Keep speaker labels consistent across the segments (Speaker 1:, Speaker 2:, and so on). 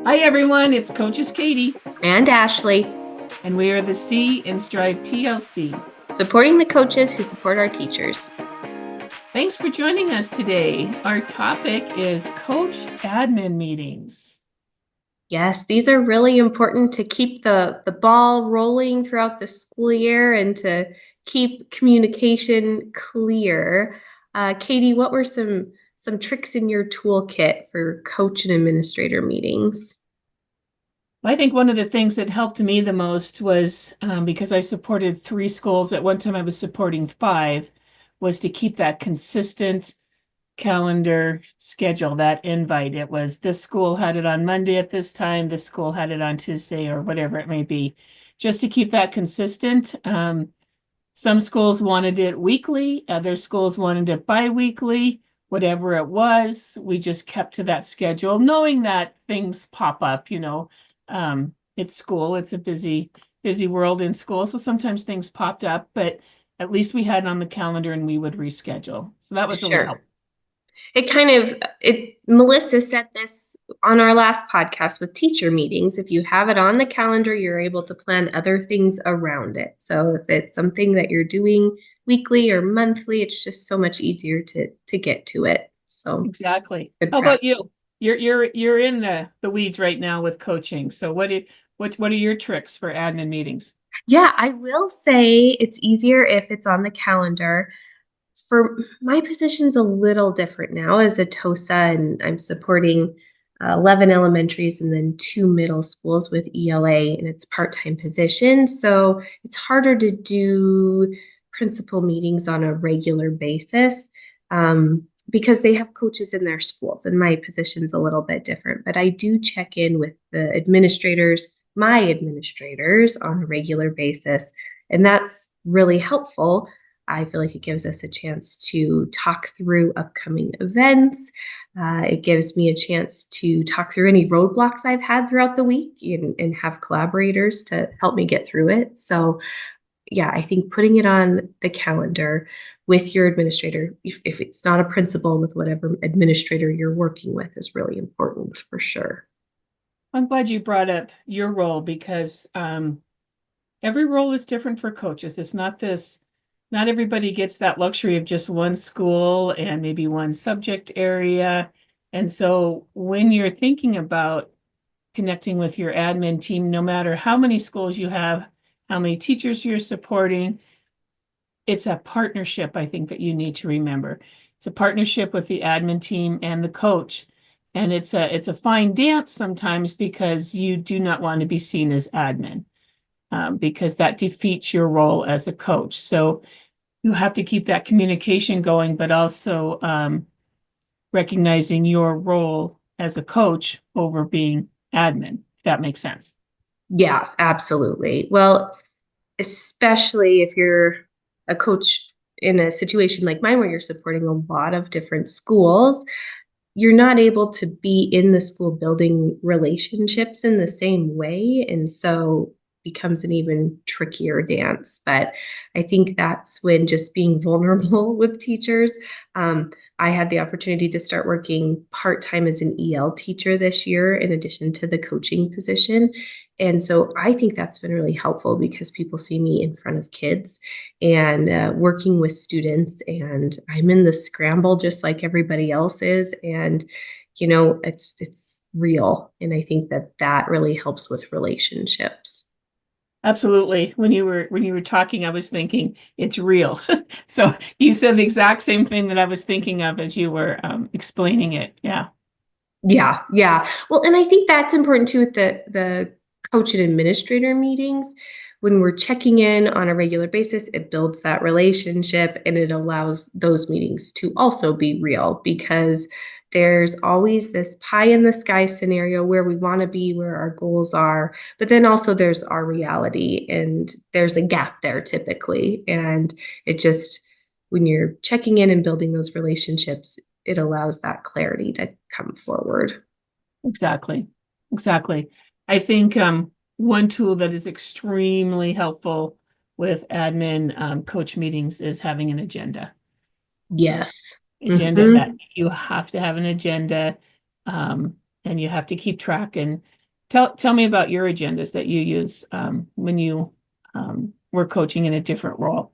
Speaker 1: Hi, everyone. It's Coaches Katie,
Speaker 2: And Ashley,
Speaker 1: and we are the C in Strive TLC.
Speaker 2: supporting the coaches who support our teachers.
Speaker 1: Thanks for joining us today. Our topic is coach admin meetings.
Speaker 2: Yes, these are really important to keep the ball rolling throughout the school year and to keep communication clear. Katie, what were some tricks in your toolkit for coach and administrator meetings?
Speaker 1: I think one of the things that helped me the most was because I supported 3 schools. At one time, I was supporting 5, was to keep that consistent calendar schedule, that invite. It was this school had it on Monday at this time, this school had it on Tuesday, or whatever it may be, just to keep that consistent. Some schools wanted it weekly, other schools wanted it bi-weekly, whatever it was, we just kept to that schedule, knowing that things pop up, it's school, it's a busy world in school. So sometimes things popped up, but at least we had it on the calendar and we would reschedule. So that was really helpful.
Speaker 2: Melissa said this on our last podcast with teacher meetings. If you have it on the calendar, you're able to plan other things around it. So if it's something that you're doing weekly or monthly, it's just so much easier to get to it. So
Speaker 1: exactly. How about you? You're in the weeds right now with coaching. So what are your tricks for admin meetings?
Speaker 2: Yeah, I will say it's easier if it's on the calendar. For my position's a little different now as a TOSA, and I'm supporting 11 elementaries and then 2 middle schools with ELA, and it's part-time position. So it's harder to do principal meetings on a regular basis because they have coaches in their schools, and my position's a little bit different. But I do check in with the administrators, my administrators, on a regular basis, and that's really helpful. I feel like it gives us a chance to talk through upcoming events. It gives me a chance to talk through any roadblocks I've had throughout the week and have collaborators to help me get through it. So, yeah, I think putting it on the calendar with your administrator, if it's not a principal, with whatever administrator you're working with, is really important for sure.
Speaker 1: I'm glad you brought up your role because every role is different for coaches. It's not everybody gets that luxury of just one school and maybe one subject area. And so when you're thinking about connecting with your admin team, no matter how many schools you have, how many teachers you're supporting, it's a partnership, I think, that you need to remember. It's a partnership with the admin team and the coach. And it's a fine dance sometimes because you do not want to be seen as admin, because that defeats your role as a coach. So you have to keep that communication going, but also recognizing your role as a coach over being admin, if that makes sense.
Speaker 2: Yeah, absolutely. Well, especially if you're a coach in a situation like mine where you're supporting a lot of different schools, you're not able to be in the school building relationships in the same way. And so becomes an even trickier dance. But I think that's when just being vulnerable with teachers. I had the opportunity to start working part-time as an EL teacher this year, in addition to the coaching position. And so I think that's been really helpful because people see me in front of kids and working with students, and I'm in the scramble just like everybody else is. And it's real, and I think that really helps with relationships.
Speaker 1: Absolutely. When you were talking, I was thinking it's real. So you said the exact same thing that I was thinking of as you were explaining it. Yeah.
Speaker 2: Yeah. Well, and I think that's important too with the coach and administrator meetings. When we're checking in on a regular basis, it builds that relationship and it allows those meetings to also be real, because there's always this pie in the sky scenario where we want to be, where our goals are, but then also there's our reality, and there's a gap there typically. And it just, when you're checking in and building those relationships, it allows that clarity to come forward.
Speaker 1: Exactly. Exactly. I think one tool that is extremely helpful with admin coach meetings is having an agenda.
Speaker 2: Yes.
Speaker 1: Agenda, that
Speaker 2: Hmm.
Speaker 1: you have to have an agenda, and you have to keep track. And tell me about your agendas that you use when you were coaching in a different role.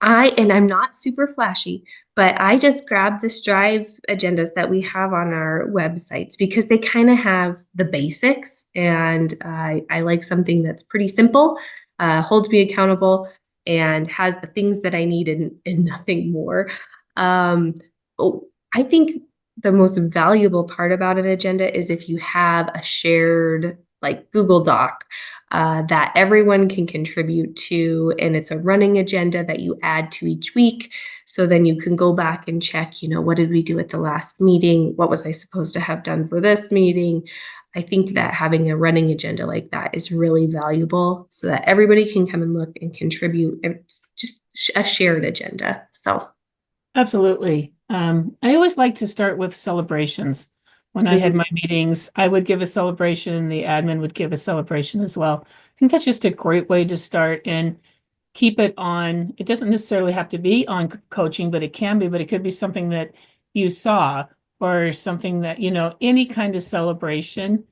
Speaker 2: I'm not super flashy, but I just grabbed the Strive agendas that we have on our websites because they kind of have the basics, and I like something that's pretty simple, holds me accountable, and has the things that I need and nothing more. Um, oh, I think the most valuable part about an agenda is if you have a shared like Google Doc that everyone can contribute to. And it's a running agenda that you add to each week. So then you can go back and check, what did we do at the last meeting? What was I supposed to have done for this meeting? I think that having a running agenda like that is really valuable so that everybody can come and look and contribute. It's just a shared agenda. So,
Speaker 1: Absolutely. I always like to start with celebrations. When I had my meetings, I would give a celebration, the admin would give a celebration as well. I think that's just a great way to start and keep it on. It doesn't necessarily have to be on coaching, but it can be, but it could be something that you saw or something that, any kind of celebration.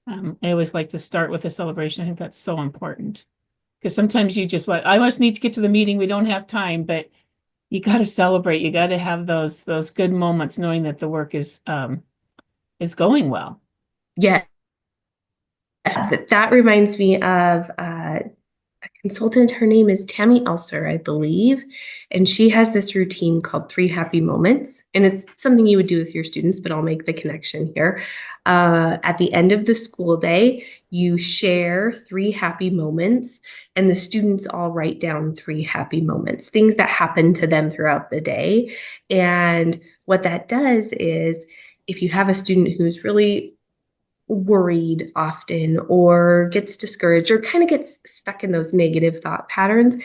Speaker 1: I always like to start with a celebration. I think that's so important because sometimes you just, I must need to get to the meeting. We don't have time, but you got to celebrate. You got to have those good moments, knowing that the work is going well.
Speaker 2: yeah, that reminds me of a consultant. Her name is Tammy Elser, I believe. And she has this routine called 3 Happy Moments. And it's something you would do with your students, but I'll make the connection here. At the end of the school day, you share 3 happy moments, and the students all write down 3 happy moments, things that happen to them throughout the day. And what that does is if you have a student who's really worried often or gets discouraged or kind of gets stuck in those negative thought patterns,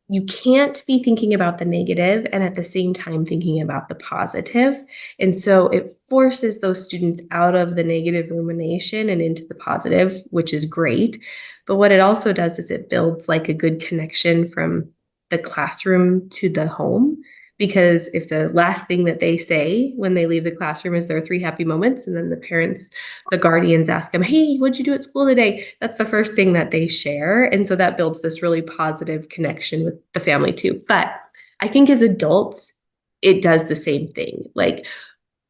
Speaker 2: you can't be thinking about the negative and at the same time thinking about the positive. And so it forces those students out of the negative rumination and into the positive, which is great. But what it also does is it builds like a good connection from the classroom to the home. Because if the last thing that they say when they leave the classroom is their 3 happy moments, and then the parents, the guardians ask them, "Hey, what'd you do at school today?" That's the first thing that they share. And so that builds this really positive connection with the family too. But I think as adults, it does the same thing. Like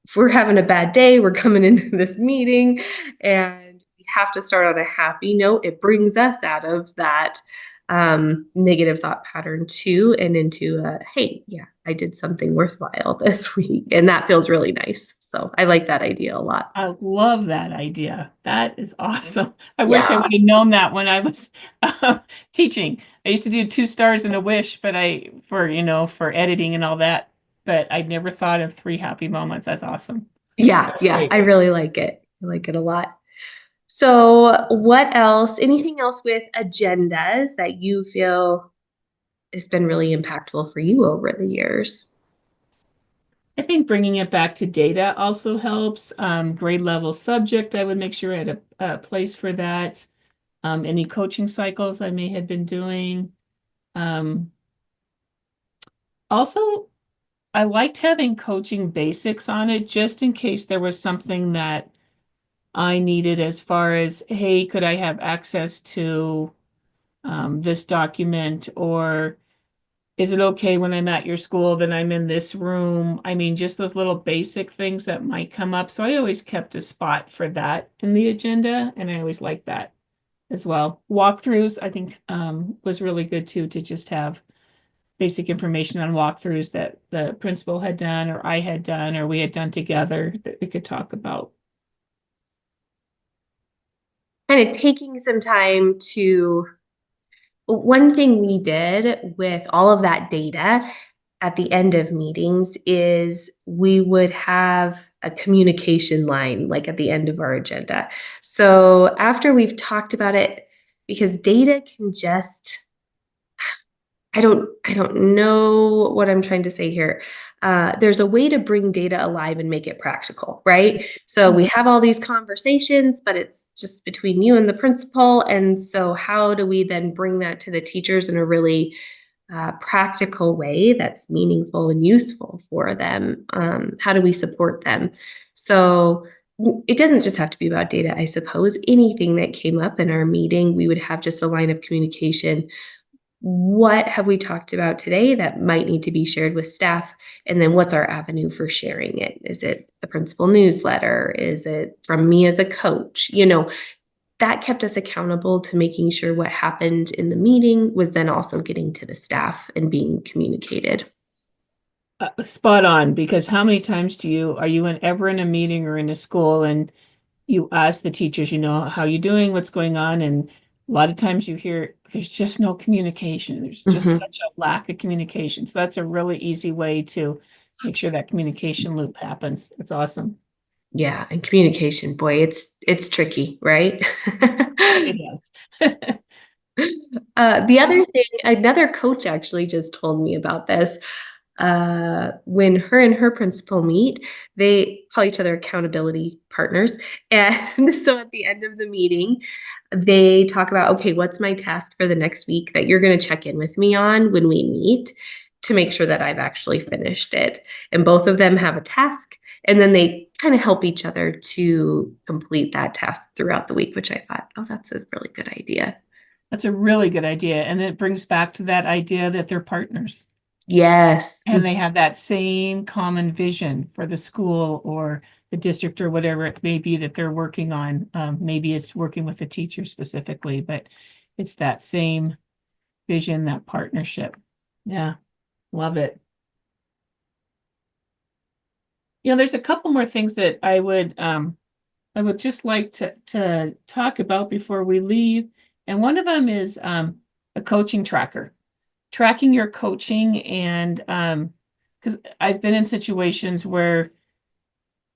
Speaker 2: if we're having a bad day, we're coming into this meeting and we have to start on a happy note. It brings us out of that negative thought pattern too and into hey, yeah, I did something worthwhile this week. And that feels really nice. So I like that idea a lot.
Speaker 1: I love that idea. That is awesome. I wish I
Speaker 2: Yeah.
Speaker 1: would have known that when I was teaching. I used to do 2 stars and a wish, but for editing and all that, but I'd never thought of 3 happy moments. That's awesome.
Speaker 2: Yeah.
Speaker 1: That's
Speaker 2: Yeah.
Speaker 1: great.
Speaker 2: I really like it. I like it a lot. So what else? Anything else with agendas that you feel has been really impactful for you over the years?
Speaker 1: I think bringing it back to data also helps. Grade level subject, I would make sure I had a place for that. Any coaching cycles I may have been doing. Um, Also, I liked having coaching basics on it just in case there was something that I needed as far as, hey, could I have access to this document? Or is it okay when I'm at your school that I'm in this room? I mean, just those little basic things that might come up. So I always kept a spot for that in the agenda, and I always liked that as well. Walkthroughs, I think, was really good too, to just have basic information on walkthroughs that the principal had done or I had done or we had done together that we could talk about.
Speaker 2: Kind of taking some time to, one thing we did with all of that data at the end of meetings is we would have a communication line like at the end of our agenda. So after we've talked about it, because data can just, I don't know what I'm trying to say here. There's a way to bring data alive and make it practical, right? So we have all these conversations, but it's just between you and the principal. And so how do we then bring that to the teachers in a really practical way that's meaningful and useful for them? How do we support them? So it doesn't just have to be about data, I suppose. Anything that came up in our meeting, we would have just a line of communication. What have we talked about today that might need to be shared with staff? And then what's our avenue for sharing it? Is it the principal newsletter? Is it from me as a coach? That kept us accountable to making sure what happened in the meeting was then also getting to the staff and being communicated.
Speaker 1: Spot on, because how many times are you ever in a meeting or in a school and you ask the teachers, how you doing, what's going on? And a lot of times you hear there's just no communication. There's just
Speaker 2: Mhm.
Speaker 1: such a lack of communication. So that's a really easy way to make sure that communication loop happens. It's awesome.
Speaker 2: Yeah, and communication, boy, it's tricky, right?
Speaker 1: It is.
Speaker 2: The other thing, another coach actually just told me about this. When her and her principal meet, they call each other accountability partners. And so at the end of the meeting, they talk about, okay, what's my task for the next week that you're going to check in with me on when we meet to make sure that I've actually finished it. And both of them have a task. And then they kind of help each other to complete that task throughout the week, which I thought, oh, that's a really good idea.
Speaker 1: That's a really good idea. And it brings back to that idea that they're partners
Speaker 2: Yes.
Speaker 1: and they have that same common vision for the school or the district or whatever it may be that they're working on. Maybe it's working with the teacher specifically, but it's that same vision, that partnership. Yeah, love it. There's a couple more things that I would just like to talk about before we leave. And one of them is a coaching tracker, tracking your coaching. And because I've been in situations where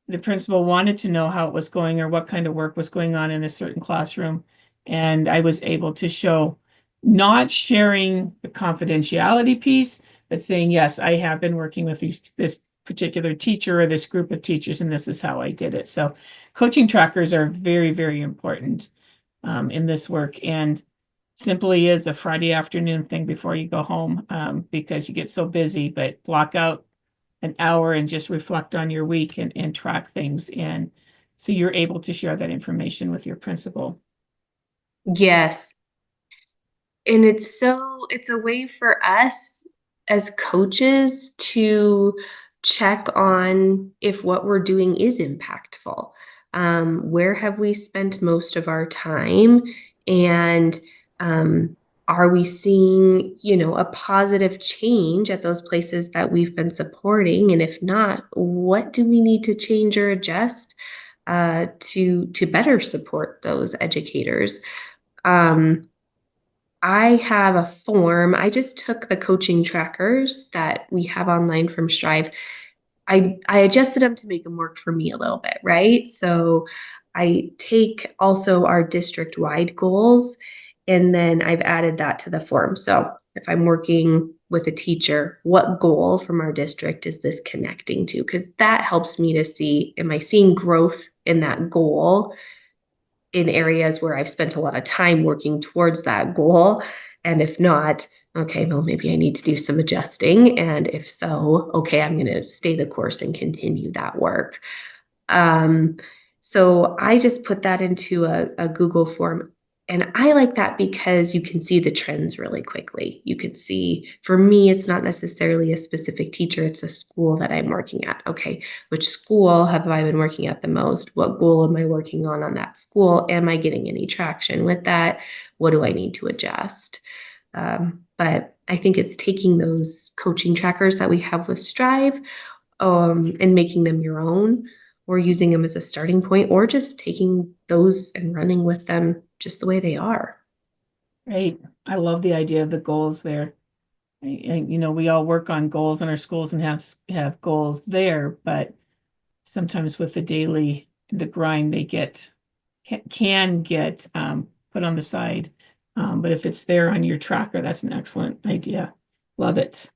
Speaker 1: the principal wanted to know how it was going or what kind of work was going on in a certain classroom. And I was able to show not sharing the confidentiality piece, but saying, yes, I have been working with this particular teacher or this group of teachers, and this is how I did it. So coaching trackers are very, very important in this work. And simply is a Friday afternoon thing before you go home because you get so busy, but block out an hour and just reflect on your week and track things. And so you're able to share that information with your principal.
Speaker 2: Yes. And it's a way for us as coaches to check on if what we're doing is impactful. Where have we spent most of our time? And are we seeing, a positive change at those places that we've been supporting? And if not, what do we need to change or adjust to better support those educators? Um, I have a form. I just took the coaching trackers that we have online from Strive. I adjusted them to make them work for me a little bit, right? So I take also our district-wide goals, and then I've added that to the form. So if I'm working with a teacher, what goal from our district is this connecting to? Because that helps me to see, am I seeing growth in that goal in areas where I've spent a lot of time working towards that goal? And if not, okay, well, maybe I need to do some adjusting. And if so, okay, I'm going to stay the course and continue that work. Um, so I just put that into a Google form. And I like that because you can see the trends really quickly. You can see, for me, it's not necessarily a specific teacher, it's a school that I'm working at. Okay, which school have I been working at the most? What goal am I working on that school? Am I getting any traction with that? What do I need to adjust? But I think it's taking those coaching trackers that we have with Strive and making them your own, or using them as a starting point, or just taking those and running with them just the way they are.
Speaker 1: Right. I love the idea of the goals there. We all work on goals in our schools and have goals there, but sometimes with the grind, they can get put on the side. But if it's there on your tracker, that's an excellent idea. Love it.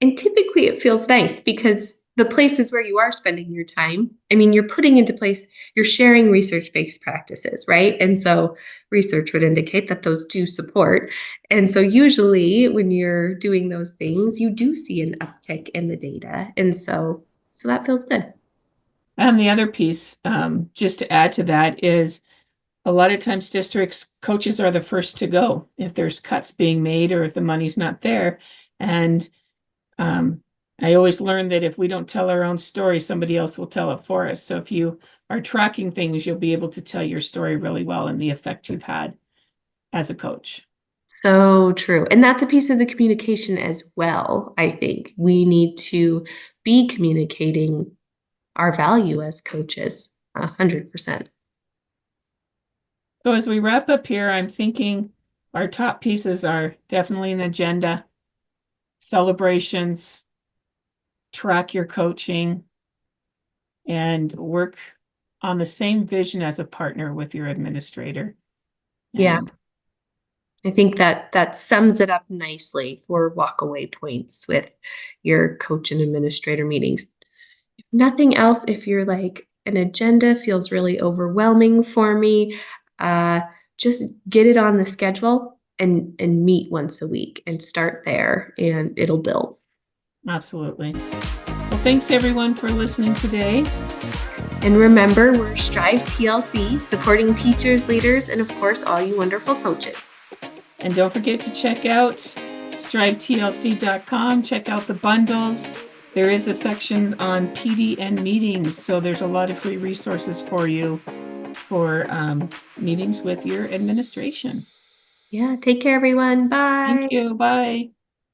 Speaker 2: And typically it feels nice because the places where you are spending your time, I mean, you're putting into place, you're sharing research-based practices, right? And so research would indicate that those do support. And so usually when you're doing those things, you do see an uptick in the data. And so that feels good.
Speaker 1: And the other piece, just to add to that, is a lot of times districts, coaches are the first to go if there's cuts being made or if the money's not there. And I always learn that if we don't tell our own story, somebody else will tell it for us. So if you are tracking things, you'll be able to tell your story really well and the effect you've had as a coach.
Speaker 2: So true. And that's a piece of the communication as well. I think we need to be communicating our value as coaches 100%.
Speaker 1: So as we wrap up here, I'm thinking our top pieces are definitely an agenda, celebrations, track your coaching, and work on the same vision as a partner with your administrator.
Speaker 2: Yeah.
Speaker 1: And
Speaker 2: I think that sums it up nicely for walkaway points with your coach and administrator meetings. If nothing else, if you're like an agenda feels really overwhelming for me, just get it on the schedule and meet once a week and start there and it'll build.
Speaker 1: absolutely. Well, thanks everyone for listening today.
Speaker 2: And remember, we're Strive TLC, supporting teachers, leaders, and of course, all you wonderful coaches.
Speaker 1: And don't forget to check out strivetlc.com. Check out the bundles. There is a section on PD and meetings, so there's a lot of free resources for you for meetings with your administration.
Speaker 2: Yeah, take care, everyone. Bye.
Speaker 1: Thank you. Bye.